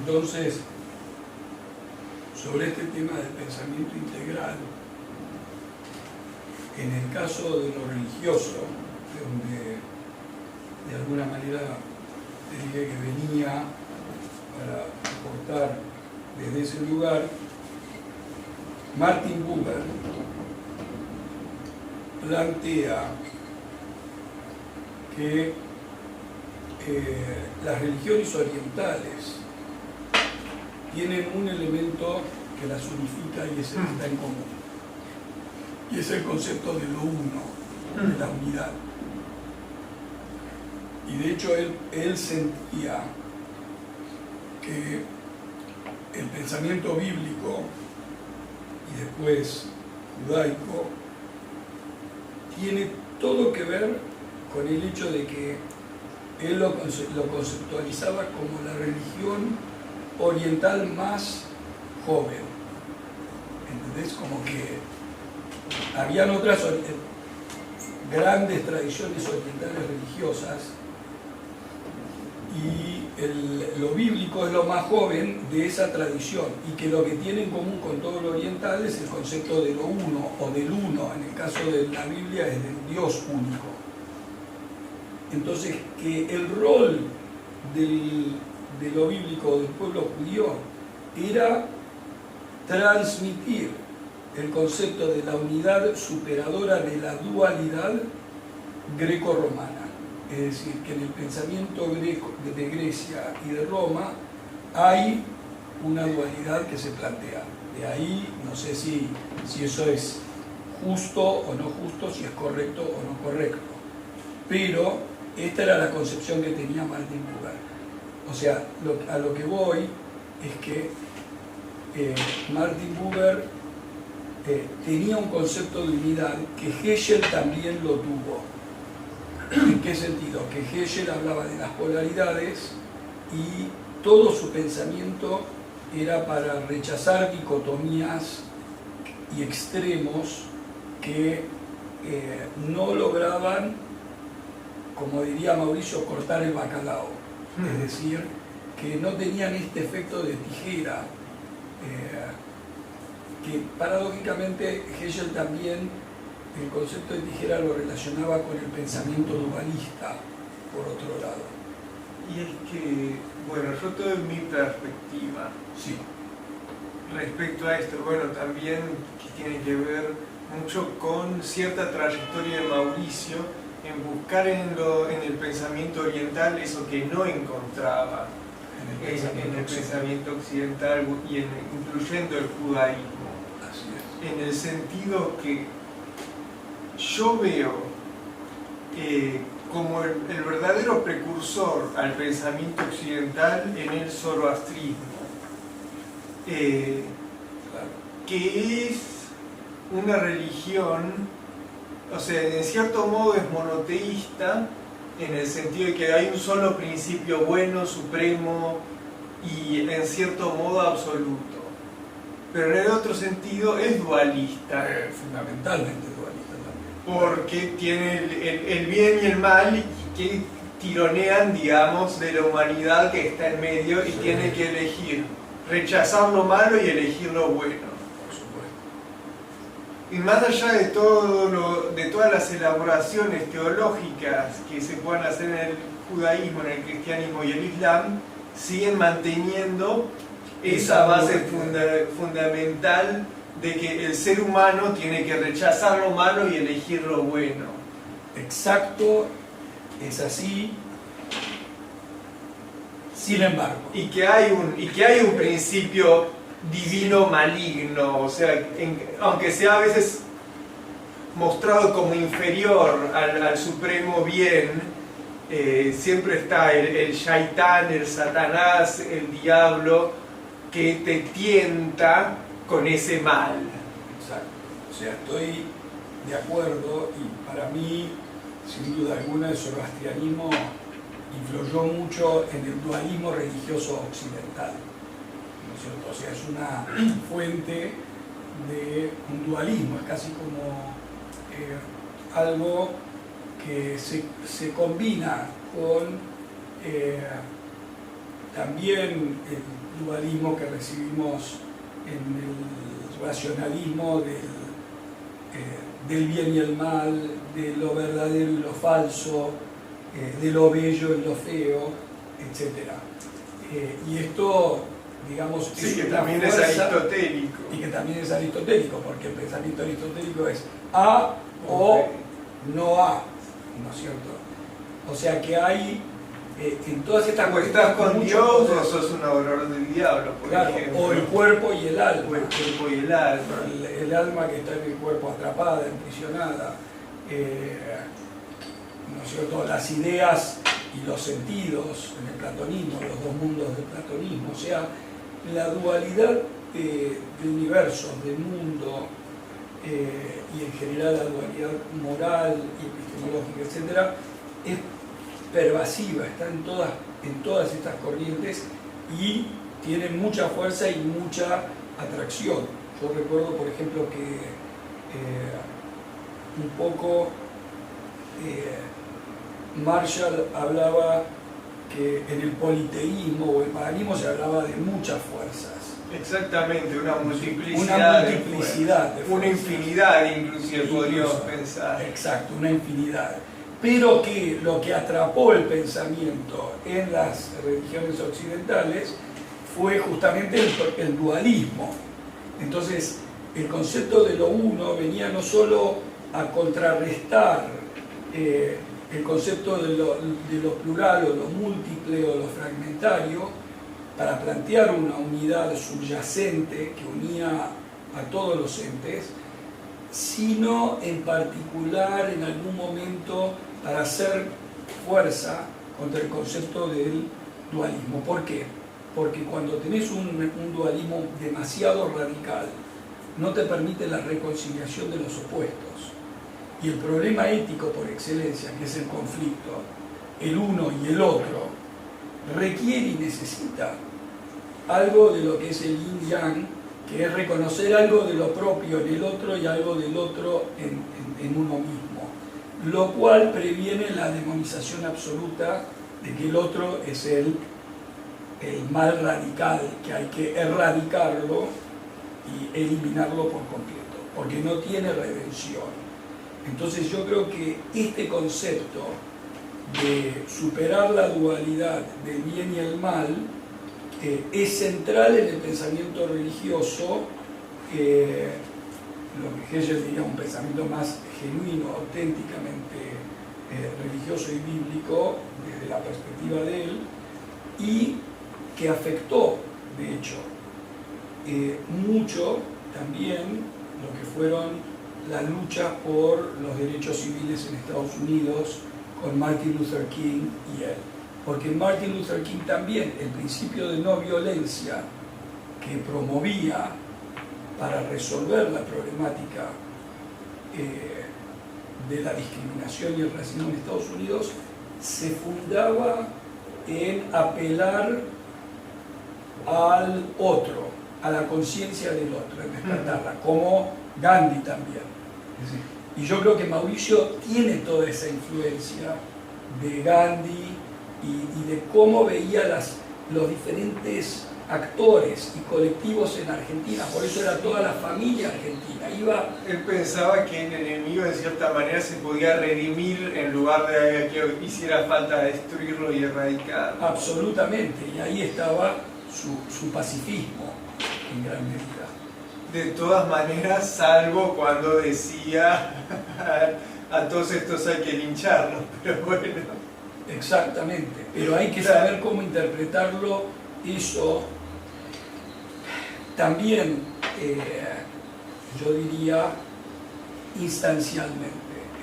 Entonces, sobre este tema del pensamiento integral, en el caso de lo religioso, donde de alguna manera te diré que venía para aportar desde ese lugar, Martin Buber plantea que las religiones orientales tienen un elemento que las unifica y es el que está en común, y es el concepto de lo uno, de la unidad. Y de hecho él sentía que el pensamiento bíblico y después judaico tiene todo que ver con el hecho de que él lo conceptualizaba como la religión oriental más joven. ¿Entendés? Como que habían otras grandes tradiciones orientales religiosas y lo bíblico es lo más joven de esa tradición, y que lo que tiene en común con todo lo oriental es el concepto de lo uno o del uno. En el caso de la Biblia es del Dios único. Entonces, que el rol de lo bíblico del pueblo judío era transmitir el concepto de la unidad superadora de la dualidad greco-romana. Es decir, que en el pensamiento greco de Grecia y de Roma hay una dualidad que se plantea. De ahí, no sé si eso es justo o no justo, si es correcto o no correcto. Pero esta era la concepción que tenía Martin Buber. O sea, a lo que voy es que Martin Buber tenía un concepto de unidad que Hegel también lo tuvo. ¿En qué sentido? Que Hegel hablaba de las polaridades y todo su pensamiento era para rechazar dicotomías y extremos que no lograban, como diría Mauricio, cortar el bacalao. Es decir, que no tenían este efecto de tijera, que paradójicamente Hegel también el concepto de tijera lo relacionaba con el pensamiento dualista, por otro lado. Y es que, bueno, yo te doy mi perspectiva. Sí. Respecto a esto, bueno, también que tiene que ver mucho con cierta trayectoria de Mauricio en buscar en el pensamiento oriental eso que no encontraba en el pensamiento occidental, y incluyendo el judaísmo. Así es. En el sentido que yo veo como el verdadero precursor al pensamiento occidental en el zoroastrismo, que es una religión, o sea, en cierto modo es monoteísta, en el sentido de que hay un solo principio bueno, supremo y en cierto modo absoluto. Pero en el otro sentido es dualista. Fundamentalmente dualista también. Porque tiene el bien y el mal, y que tironean, digamos, de la humanidad que está en medio y sí, tiene que elegir, rechazar lo malo y elegir lo bueno. Y más allá de de todas las elaboraciones teológicas que se puedan hacer en el judaísmo, en el cristianismo y el islam, siguen manteniendo esa base fundamental de que el ser humano tiene que rechazar lo malo y elegir lo bueno. Exacto, es así. Sin embargo. Y que hay un principio divino maligno, o sea, aunque sea a veces mostrado como inferior al supremo bien, siempre está el shaitán, el satanás, el diablo, que te tienta con ese mal. Exacto. O sea, estoy de acuerdo, y para mí, sin duda alguna, el zoroastrianismo influyó mucho en el dualismo religioso occidental. ¿No es cierto? O sea, es una fuente de un dualismo, es casi como algo que se combina con también el dualismo que recibimos en el racionalismo del bien y el mal, de lo verdadero y lo falso, de lo bello y lo feo, etc. Y esto, digamos, Sí, es que una también fuerza, es aristotélico. y que también es aristotélico, porque el pensamiento aristotélico es A o no A, ¿no es cierto? O sea que hay en todas estas O estás con mucho Dios poder. o sos un adorador del diablo, por Claro, ejemplo. o el cuerpo y el alma. O el cuerpo y el alma. El alma que está en el cuerpo atrapada, emprisionada, ¿no es cierto? Las ideas y los sentidos en el platonismo, los dos mundos del platonismo, o sea, la dualidad de universos, de mundo, y en general la dualidad moral y epistemológica, etc., es pervasiva, está en todas estas corrientes y tiene mucha fuerza y mucha atracción. Yo recuerdo, por ejemplo, que un poco Marshall hablaba que en el politeísmo o el paganismo se hablaba de muchas fuerzas. Exactamente, una multiplicidad, de fuerzas. Una infinidad inclusive podríamos Incluso, pensar. Exacto, una infinidad. Pero que lo que atrapó el pensamiento en las religiones occidentales fue justamente el dualismo. Entonces, el concepto de lo uno venía no solo a contrarrestar el concepto de lo plural o lo múltiple o lo fragmentario, para plantear una unidad subyacente que unía a todos los entes, sino en particular en algún momento para hacer fuerza contra el concepto del dualismo. ¿Por qué? Porque cuando tenés un dualismo demasiado radical, no te permite la reconciliación de los opuestos. Y el problema ético por excelencia, que es el conflicto, el uno y el otro, requiere y necesita algo de lo que es el yin-yang, que es reconocer algo de lo propio en el otro y algo del otro en uno mismo, lo cual previene la demonización absoluta de que el otro es el mal radical, que hay que erradicarlo y eliminarlo por completo, porque no tiene redención. Entonces yo creo que este concepto de superar la dualidad del bien y el mal es central en el pensamiento religioso, lo que Hegel diría un pensamiento más genuino, auténticamente religioso y bíblico desde la perspectiva de él, y que afectó, de hecho, mucho también lo que fueron las luchas por los derechos civiles en Estados Unidos con Martin Luther King y él. Porque Martin Luther King también, el principio de no violencia que promovía para resolver la problemática de la discriminación y el racismo en Estados Unidos, se fundaba en apelar al otro, a la conciencia del otro, en rescatarla, como Gandhi también. Y yo creo que Mauricio tiene toda esa influencia de Gandhi y de cómo veía los diferentes actores y colectivos en Argentina. Por eso era toda la familia argentina. Él pensaba que el enemigo de cierta manera se podía redimir en lugar de que hiciera falta destruirlo y erradicarlo. Absolutamente, y ahí estaba su pacifismo en gran medida. De todas maneras, salvo cuando decía a todos estos hay que lincharlos, pero bueno. Exactamente, pero hay que saber cómo interpretarlo eso también, yo diría, instancialmente,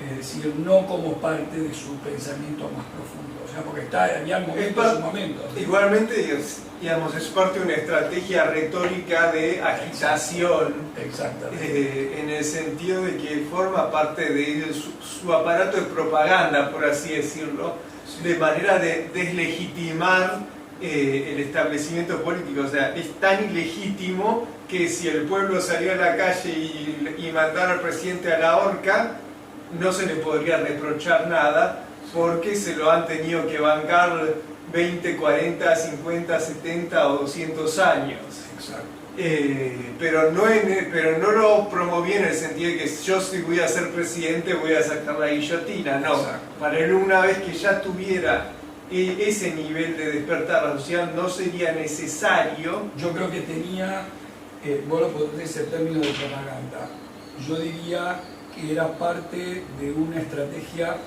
es decir, no como parte de su pensamiento más profundo, o sea, porque había momentos y momentos. Igualmente, digamos, es parte de una estrategia retórica de agitación. Exactamente. En el sentido de que forma parte de su aparato de propaganda, por así decirlo, sí, de manera de deslegitimar el establecimiento político. O sea, es tan ilegítimo que si el pueblo salió a la calle y mandara al presidente a la horca, no se le podría reprochar nada, porque se lo han tenido que bancar 20, 40, 50, 70 o 200 años. Exacto. Pero no lo promoví en el sentido de que yo si voy a ser presidente voy a sacar la guillotina, no. Exacto. Para él, una vez que ya tuviera ese nivel de despertar la sociedad, no sería necesario. Yo creo que tenía, vos lo podés decir en términos de propaganda, yo diría que era parte de una estrategia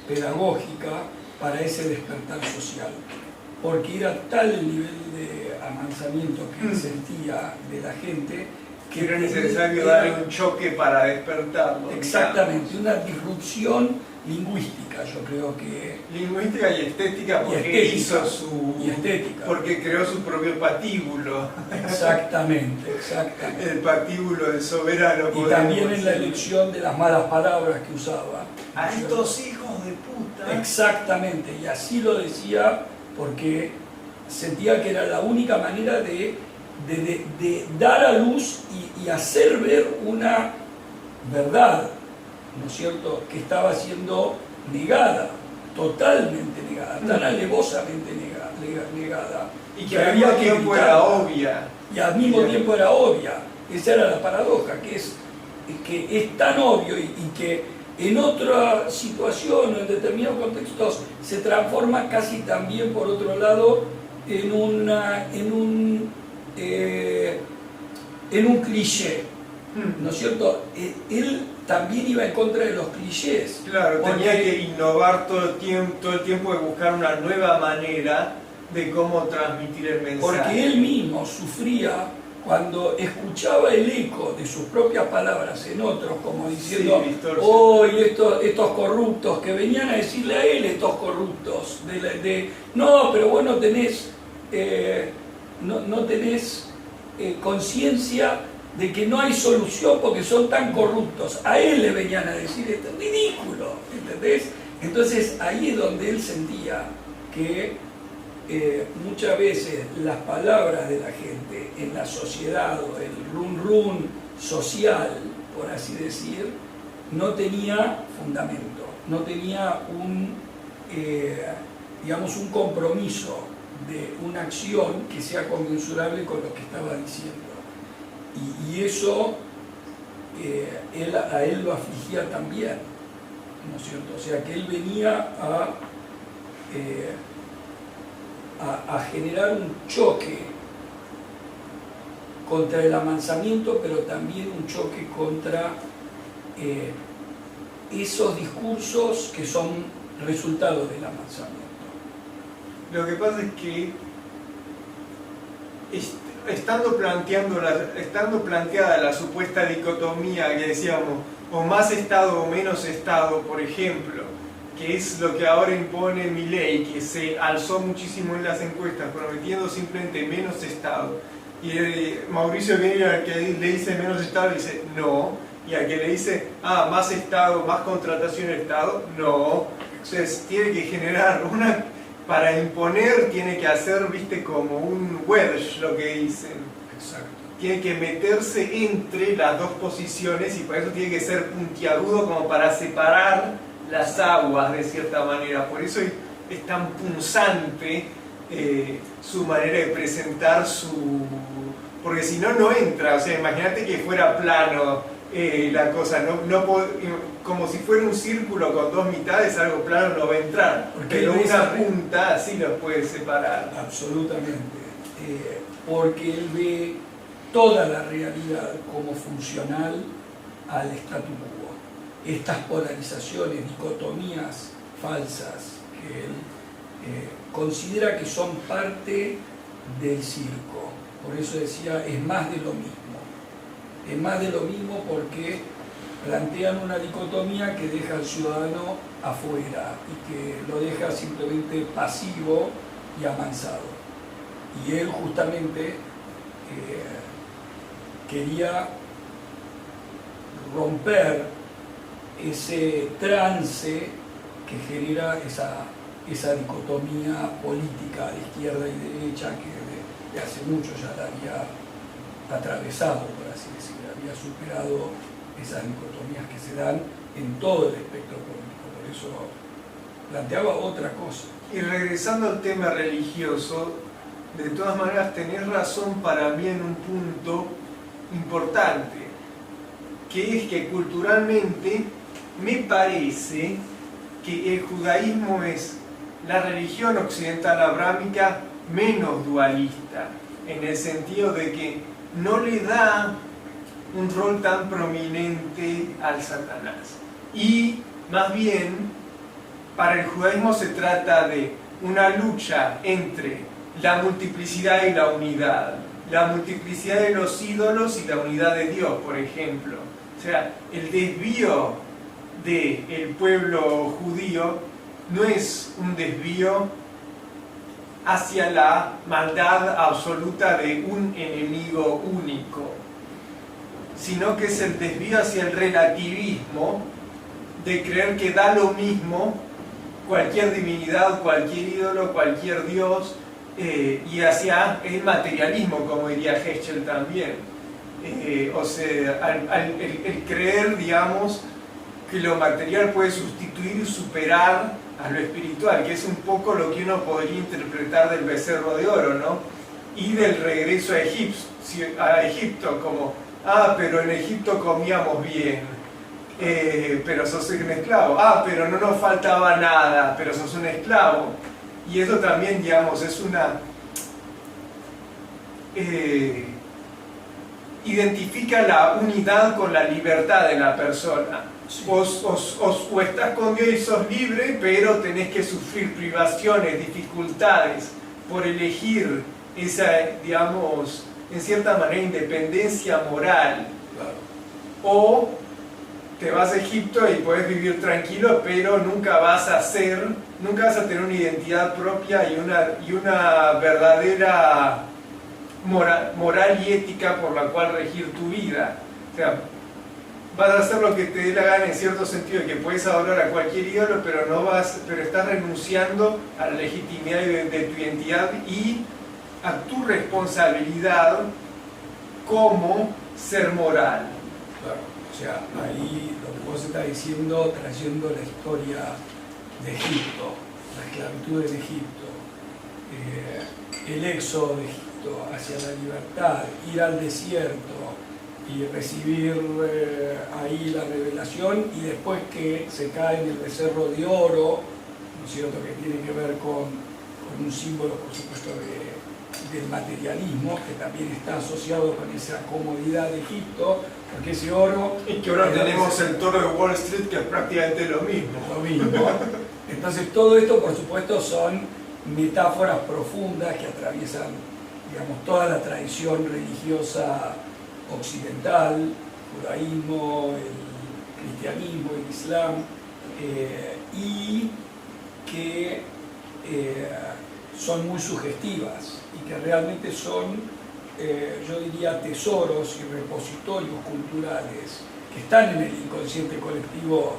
pedagógica para ese despertar social, porque era tal el nivel de amansamiento que sentía de la gente que era necesario darle un choque para despertarlo. Exactamente, una disrupción lingüística, yo creo que... Lingüística y estética, porque estética, hizo su... Y estética. Porque creó su propio patíbulo. Exactamente, exactamente. El patíbulo del soberano. Y también en la elección de las malas palabras que usaba. A estos hijos de puta. Exactamente, y así lo decía porque sentía que era la única manera de dar a luz y hacer ver una verdad, ¿no es cierto?, que estaba siendo negada, totalmente negada, tan alevosamente negada. Y que al mismo tiempo era obvia. Y al mismo tiempo era obvia. Esa era la paradoja, que es tan obvio y que en otra situación o en determinados contextos se transforma casi también, por otro lado, en un cliché, ¿no es cierto? Él también iba en contra de los clichés. Claro, tenía que innovar todo el tiempo de buscar una nueva manera de cómo transmitir el mensaje. Porque él mismo sufría cuando escuchaba el eco de sus propias palabras en otros, como diciendo, estos corruptos, que venían a decirle a él, estos corruptos, no, pero vos no tenés, no tenés conciencia de que no hay solución porque son tan corruptos. A él le venían a decir, esto es ridículo, ¿entendés? Entonces ahí es donde él sentía que muchas veces las palabras de la gente en la sociedad o el run social, por así decir, no tenía fundamento, no tenía digamos, un compromiso de una acción que sea conmensurable con lo que estaba diciendo. Y eso a él lo afligía también, ¿no es cierto? O sea, que él venía a generar un choque contra el amansamiento, pero también un choque contra esos discursos que son resultado del amansamiento. Lo que pasa es que estando planteada la supuesta dicotomía que decíamos, o más Estado o menos Estado, por ejemplo, que es lo que ahora impone Milei, que se alzó muchísimo en las encuestas, prometiendo simplemente menos Estado, y Mauricio viene al que le dice menos Estado, le dice no, y al que le dice, más Estado, más contratación de Estado, no. Entonces tiene que generar para imponer tiene que hacer, viste, como un wedge, lo que dicen. Exacto. Tiene que meterse entre las dos posiciones y por eso tiene que ser puntiagudo como para separar las aguas de cierta manera. Por eso es tan punzante su manera de presentar porque si no, no entra. O sea, imagínate que fuera plano la cosa, como si fuera un círculo con dos mitades, algo plano no va a entrar. Pero una punta así los puede separar. Absolutamente. Porque él ve toda la realidad como funcional al statu quo. Estas polarizaciones, dicotomías falsas que él considera que son parte del circo. Por eso decía, es más de lo mismo. Es más de lo mismo porque plantean una dicotomía que deja al ciudadano afuera y que lo deja simplemente pasivo y amansado. Y él justamente quería romper ese trance que genera esa dicotomía política de izquierda y derecha que de hace mucho ya la había atravesado, por así decirlo, había superado esas dicotomías que se dan en todo el espectro político. Por eso planteaba otra cosa. Y regresando al tema religioso, de todas maneras tenés razón para mí en un punto importante, que es que culturalmente me parece que el judaísmo es la religión occidental abrámica menos dualista, en el sentido de que no le da un rol tan prominente al Satanás. Y más bien, para el judaísmo se trata de una lucha entre la multiplicidad y la unidad, la multiplicidad de los ídolos y la unidad de Dios, por ejemplo. O sea, el desvío del pueblo judío no es un desvío hacia la maldad absoluta de un enemigo único, sino que es el desvío hacia el relativismo de creer que da lo mismo cualquier divinidad, cualquier ídolo, cualquier dios, y hacia el materialismo, como diría Heschel también. O sea, el creer, digamos, que lo material puede sustituir y superar a lo espiritual, que es un poco lo que uno podría interpretar del becerro de oro, ¿no? Y del regreso a Egipto, como, pero en Egipto comíamos bien, pero sos un esclavo, pero no nos faltaba nada, pero sos un esclavo. Y eso también, digamos, es una... identifica la unidad con la libertad de la persona. Sí. O estás con Dios y sos libre, pero tenés que sufrir privaciones, dificultades, por elegir esa, digamos, en cierta manera, independencia moral. Claro. O te vas a Egipto y puedes vivir tranquilo, pero nunca vas a tener una identidad propia y una verdadera moral y ética por la cual regir tu vida. O sea, vas a hacer lo que te dé la gana en cierto sentido, de que puedes adorar a cualquier ídolo, pero estás renunciando a la legitimidad de tu identidad y a tu responsabilidad como ser moral. Claro, o sea, ahí lo que vos estás diciendo, trayendo la historia de Egipto, la esclavitud en Egipto, el éxodo de Egipto hacia la libertad, ir al desierto y recibir ahí la revelación, y después que se cae en el becerro de oro, ¿no es cierto?, que tiene que ver con un símbolo, por supuesto, del materialismo, que también está asociado con esa comodidad de Egipto, porque ese oro... Y que ahora tenemos el toro de Wall Street, que es prácticamente lo mismo. Lo mismo. Entonces todo esto, por supuesto, son metáforas profundas que atraviesan, digamos, toda la tradición religiosa occidental, judaísmo, el cristianismo, el islam, y que son muy sugestivas y que realmente son, yo diría, tesoros y repositorios culturales que están en el inconsciente colectivo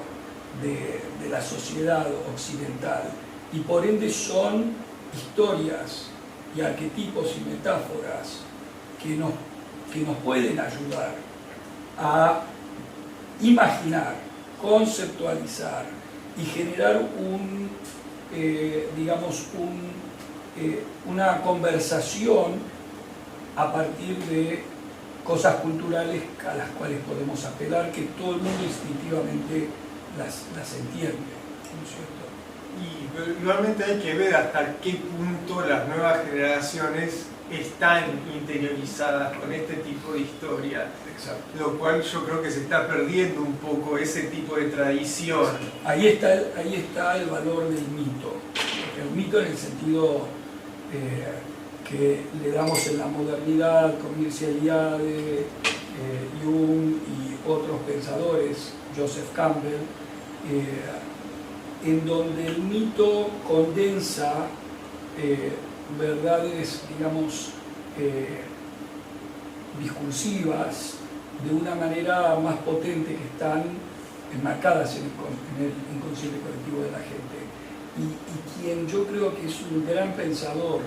de la sociedad occidental, y por ende son historias y arquetipos y metáforas que nos pueden ayudar a imaginar, conceptualizar y generar una conversación a partir de cosas culturales a las cuales podemos apelar, que todo el mundo instintivamente las entiende, ¿no es cierto? Y igualmente hay que ver hasta qué punto las nuevas generaciones están interiorizadas con este tipo de historia. Exacto. Lo cual yo creo que se está perdiendo un poco ese tipo de tradición. Ahí está el valor del mito. El mito en el sentido que le damos en la modernidad, con Mircea Eliade, Jung y otros pensadores, Joseph Campbell, en donde el mito condensa verdades, digamos, discursivas de una manera más potente, que están enmarcadas en el inconsciente colectivo de la gente. Y quien yo creo que es un gran pensador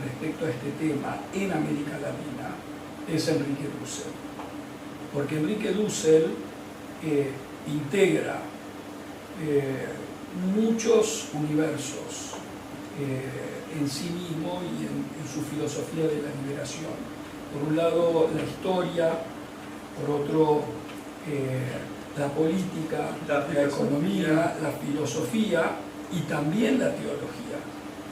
respecto a este tema en América Latina es Enrique Dussel. Porque Enrique Dussel integra muchos universos en sí mismo y en su filosofía de la liberación. Por un lado la historia, por otro la política, la economía, la filosofía y también la teología.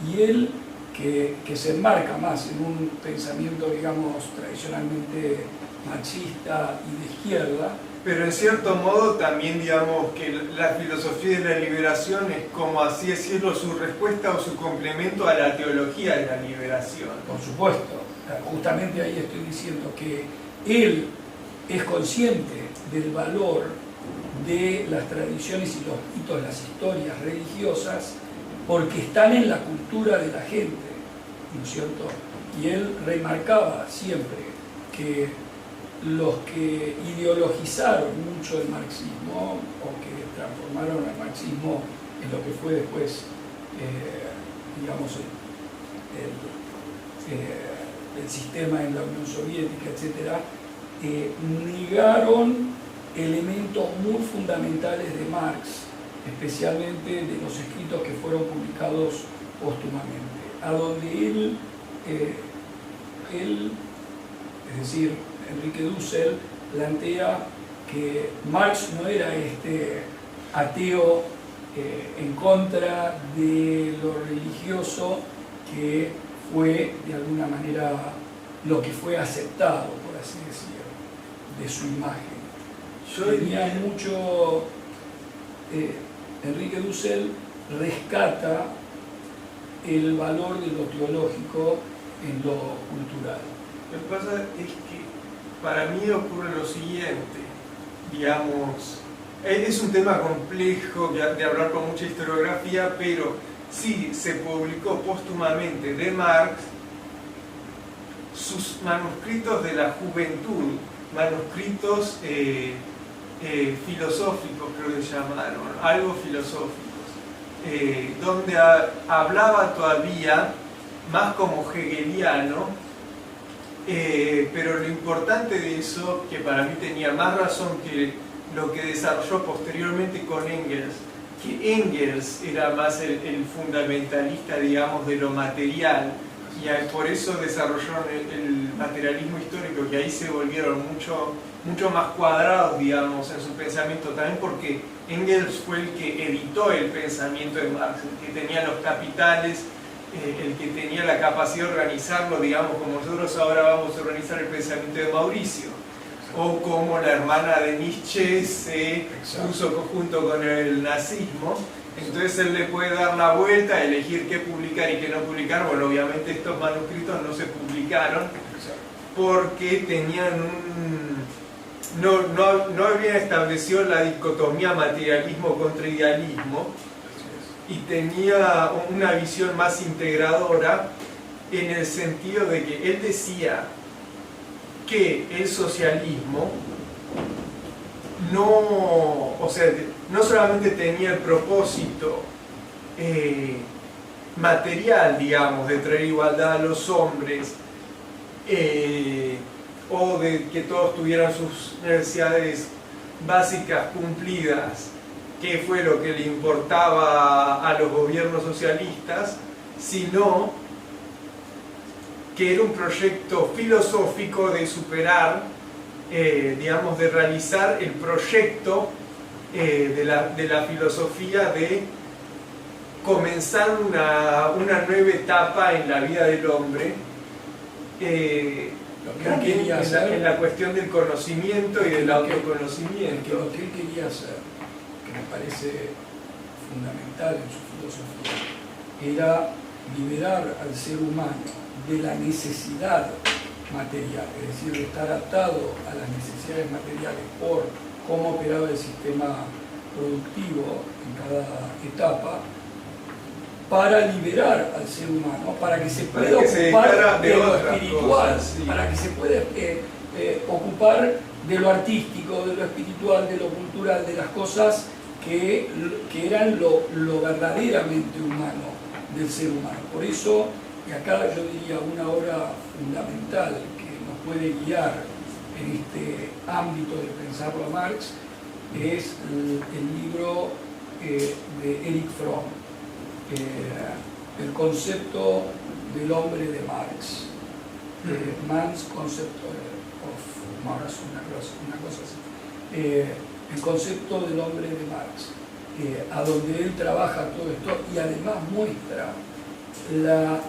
Y él, que se enmarca más en un pensamiento, digamos, tradicionalmente marxista y de izquierda. Pero en cierto modo también, digamos, que la filosofía de la liberación es, como así decirlo, su respuesta o su complemento a la teología de la liberación. Por supuesto, justamente ahí estoy diciendo que él es consciente del valor de las tradiciones y los mitos, las historias religiosas, porque están en la cultura de la gente, ¿no es cierto? Y él remarcaba siempre que los que ideologizaron mucho el marxismo, o que transformaron al marxismo en lo que fue después, digamos, el sistema en la Unión Soviética, etc., negaron elementos muy fundamentales de Marx, especialmente de los escritos que fueron publicados póstumamente, a donde él, es decir, Enrique Dussel, plantea que Marx no era este ateo en contra de lo religioso, que fue de alguna manera lo que fue aceptado, por así decirlo, de su imagen. Tenía mucho... Enrique Dussel rescata el valor de lo teológico en lo cultural. Lo que pasa es que para mí ocurre lo siguiente, digamos, es un tema complejo de hablar con mucha historiografía, pero sí se publicó póstumamente de Marx sus manuscritos de la juventud, manuscritos filosóficos, creo que llamaron, algo filosóficos, donde hablaba todavía más como hegeliano, pero lo importante de eso, que para mí tenía más razón que lo que desarrolló posteriormente con Engels, que Engels era más el fundamentalista, digamos, de lo material, y por eso desarrollaron el materialismo histórico, que ahí se volvieron mucho más cuadrados, digamos, en su pensamiento, también porque Engels fue el que editó el pensamiento de Marx, el que tenía los capitales, el que tenía la capacidad de organizarlo, digamos, como nosotros ahora vamos a organizar el pensamiento de Mauricio, o como la hermana de Nietzsche se puso junto con el nazismo. Entonces él le puede dar la vuelta, elegir qué publicar y qué no publicar. Bueno, obviamente estos manuscritos no se publicaron porque tenían no habían establecido la dicotomía materialismo contra idealismo, y tenía una visión más integradora, en el sentido de que él decía que el socialismo no solamente tenía el propósito material, digamos, de traer igualdad a los hombres, o de que todos tuvieran sus necesidades básicas cumplidas, que fue lo que le importaba a los gobiernos socialistas, sino que era un proyecto filosófico de superar, digamos, de realizar el proyecto de la filosofía de comenzar una nueva etapa en la vida del hombre, en la cuestión del conocimiento y del autoconocimiento. Lo que él quería hacer, que me parece fundamental en su filosofía, era liberar al ser humano de la necesidad material, es decir, de estar atado a las necesidades materiales por cómo operaba el sistema productivo en cada etapa, para liberar al ser humano, para que se pueda ocupar de lo espiritual, para que se pueda ocupar de lo artístico, de lo espiritual, de lo cultural, de las cosas que eran lo verdaderamente humano del ser humano. Por eso, y acá yo diría una obra fundamental que nos puede guiar en este ámbito de pensarlo a Marx, es el libro de Erich Fromm, el concepto del hombre de Marx, Man's Concept of Marx, una cosa así, el concepto del hombre de Marx, a donde él trabaja todo esto y además muestra la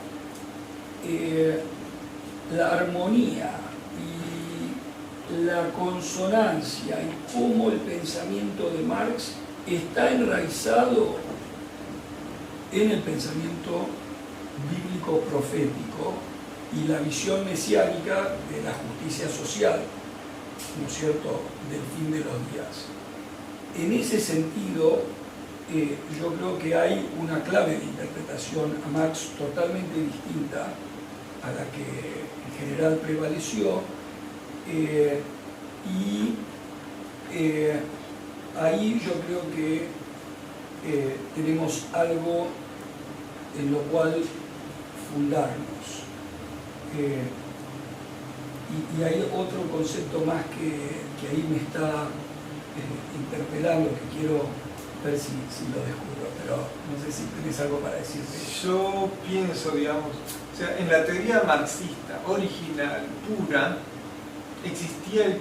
armonía y la consonancia y cómo el pensamiento de Marx está enraizado en el pensamiento bíblico profético y la visión mesiánica de la justicia social, ¿no es cierto?, del fin de los días. En ese sentido, yo creo que hay una clave de interpretación a Marx totalmente distinta a la que en general prevaleció, y ahí yo creo que tenemos algo en lo cual fundarnos. Y hay otro concepto más que ahí me está interpelando, que quiero ver si lo descubro, pero no sé si tenés algo para decirte. Yo pienso, digamos, o sea, en la teoría marxista original, pura, existía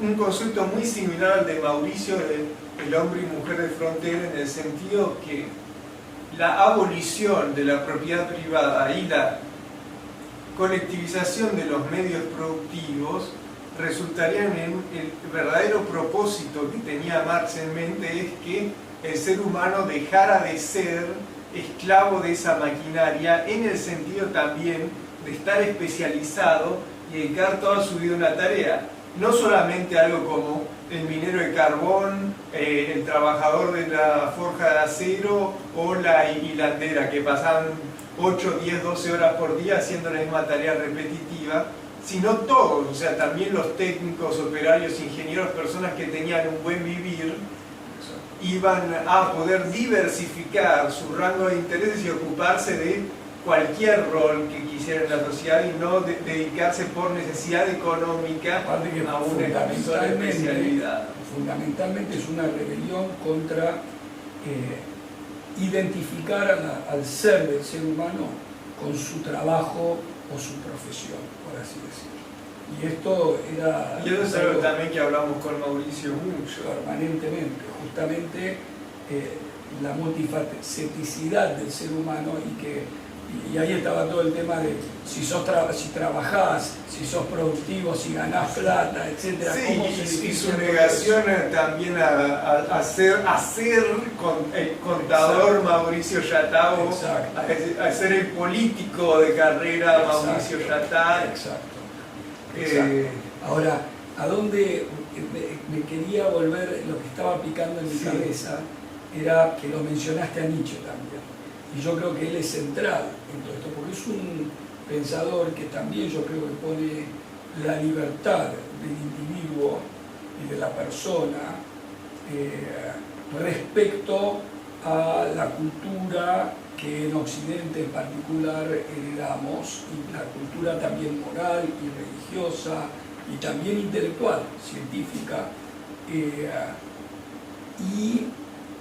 un concepto muy similar al de Mauricio, el hombre y mujer de frontera, en el sentido que la abolición de la propiedad privada y la colectivización de los medios productivos resultarían en el verdadero propósito que tenía Marx en mente, es que el ser humano dejara de ser esclavo de esa maquinaria, en el sentido también de estar especializado y dedicar toda su vida a una tarea, no solamente algo como el minero de carbón, el trabajador de la forja de acero o la hilandera, que pasaban 8, 10, 12 horas por día haciendo la misma tarea repetitiva, sino todos, o sea, también los técnicos, operarios, ingenieros, personas que tenían un buen vivir, iban a poder diversificar su rango de intereses y ocuparse de cualquier rol que quisieran en la sociedad y no dedicarse por necesidad económica a una sola especialidad. Fundamentalmente es una rebelión contra identificar al ser del ser humano con su trabajo o su profesión, por así decirlo. Y esto era... Y eso es algo también que hablamos con Mauricio mucho. Permanentemente, justamente la multifaceticidad del ser humano y ahí estaba todo el tema de si trabajás, si sos productivo, si ganás plata, etc. Sí, y su negación también a ser el contador Mauricio Yattau, a ser el político de carrera Mauricio Yattau. Exacto. Ahora, ¿a dónde me quería volver? Lo que estaba picando en mi cabeza era que lo mencionaste a Nietzsche también. Y yo creo que él es central en todo esto, porque es un pensador que también yo creo que pone la libertad del individuo y de la persona respecto a la cultura que en Occidente en particular heredamos, y la cultura también moral y religiosa y también intelectual, científica, y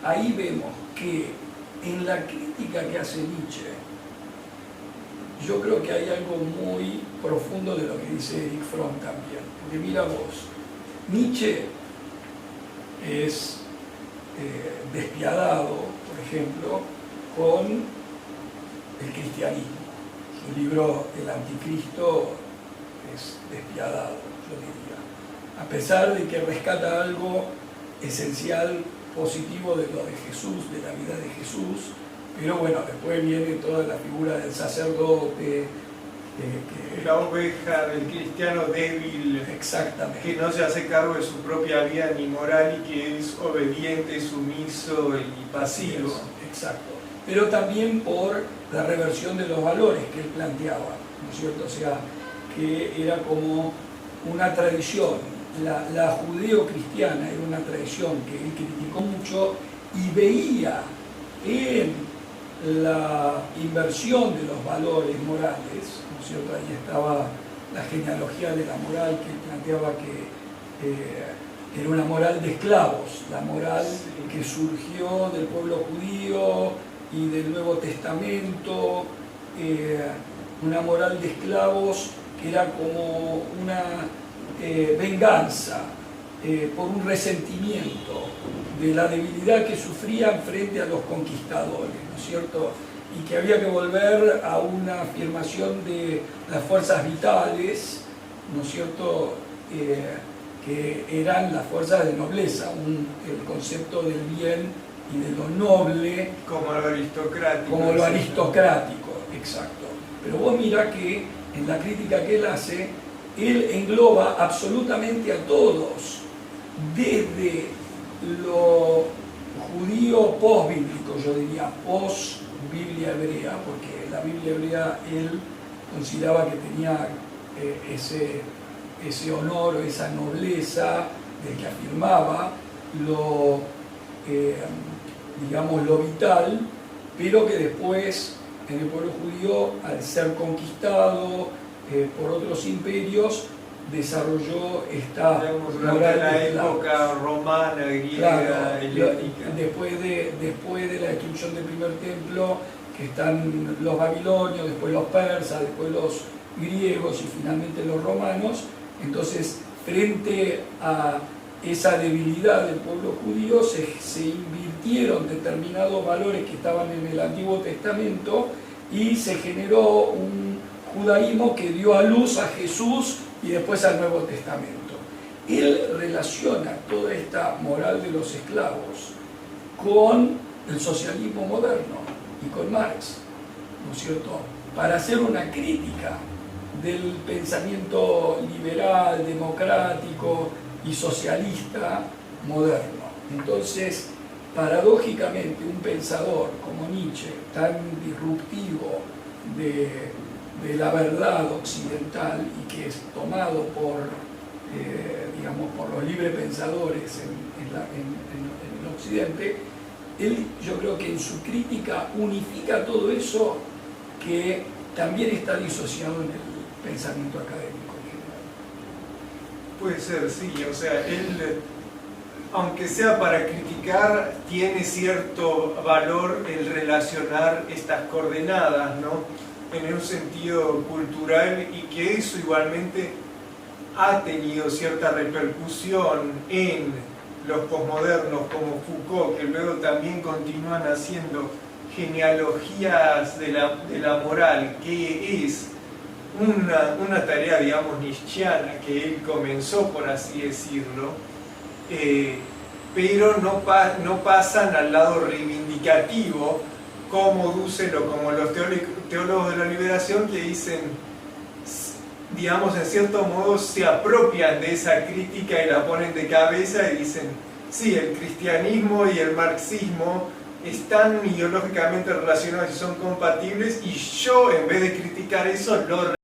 ahí vemos que en la crítica que hace Nietzsche, yo creo que hay algo muy profundo de lo que dice Erich Fromm también. Porque mira vos, Nietzsche es despiadado, por ejemplo, con el cristianismo. Su libro El Anticristo es despiadado, yo diría. A pesar de que rescata algo esencial, positivo de lo de Jesús, de la vida de Jesús, pero bueno, después viene toda la figura del sacerdote, la oveja del cristiano débil, exactamente, que no se hace cargo de su propia vida ni moral y que es obediente, sumiso y pasivo. Exacto, pero también por la reversión de los valores que él planteaba, ¿no es cierto? O sea, que era como una tradición. La judeo-cristiana era una tradición que él criticó mucho y veía en la inversión de los valores morales, ¿no es cierto? Ahí estaba la genealogía de la moral que planteaba era una moral de esclavos, la moral que surgió del pueblo judío y del Nuevo Testamento, una moral de esclavos que era como una venganza por un resentimiento de la debilidad que sufrían frente a los conquistadores, ¿no es cierto? Y que había que volver a una afirmación de las fuerzas vitales, ¿no es cierto?, que eran las fuerzas de nobleza, el concepto del bien y de lo noble. Como lo aristocrático. Como lo aristocrático, exacto. Pero vos mirá que en la crítica que él hace, él engloba absolutamente a todos, desde lo judío post-bíblico, yo diría post-Biblia hebrea, porque la Biblia hebrea él consideraba que tenía ese honor o esa nobleza del que afirmaba digamos, lo vital, pero que después en el pueblo judío, al ser conquistado por otros imperios, desarrolló esta moral de la época romana, griega, helénica. Después de la destrucción del primer templo, que están los babilonios, después los persas, después los griegos y finalmente los romanos. Entonces, frente a esa debilidad del pueblo judío, se invirtieron determinados valores que estaban en el Antiguo Testamento y se generó un judaísmo que dio a luz a Jesús y después al Nuevo Testamento. Él relaciona toda esta moral de los esclavos con el socialismo moderno y con Marx, ¿no es cierto?, para hacer una crítica del pensamiento liberal, democrático y socialista moderno. Entonces, paradójicamente, un pensador como Nietzsche, tan disruptivo de la verdad occidental y que es tomado por los librepensadores en el Occidente, él, yo creo que en su crítica unifica todo eso que también está disociado en el pensamiento académico en general. Puede ser, sí, o sea, él, aunque sea para criticar, tiene cierto valor el relacionar estas coordenadas, ¿no?, en un sentido cultural, y que eso igualmente ha tenido cierta repercusión en los posmodernos como Foucault, que luego también continúan haciendo genealogías de la moral, que es una tarea, digamos, nietzscheana, que él comenzó, por así decirlo, pero no pasan al lado reivindicativo, como Dussel o como los teólogos de la liberación, que dicen, digamos, en cierto modo se apropian de esa crítica y la ponen de cabeza y dicen, sí, el cristianismo y el marxismo están ideológicamente relacionados y son compatibles, y yo, en vez de criticar eso, lo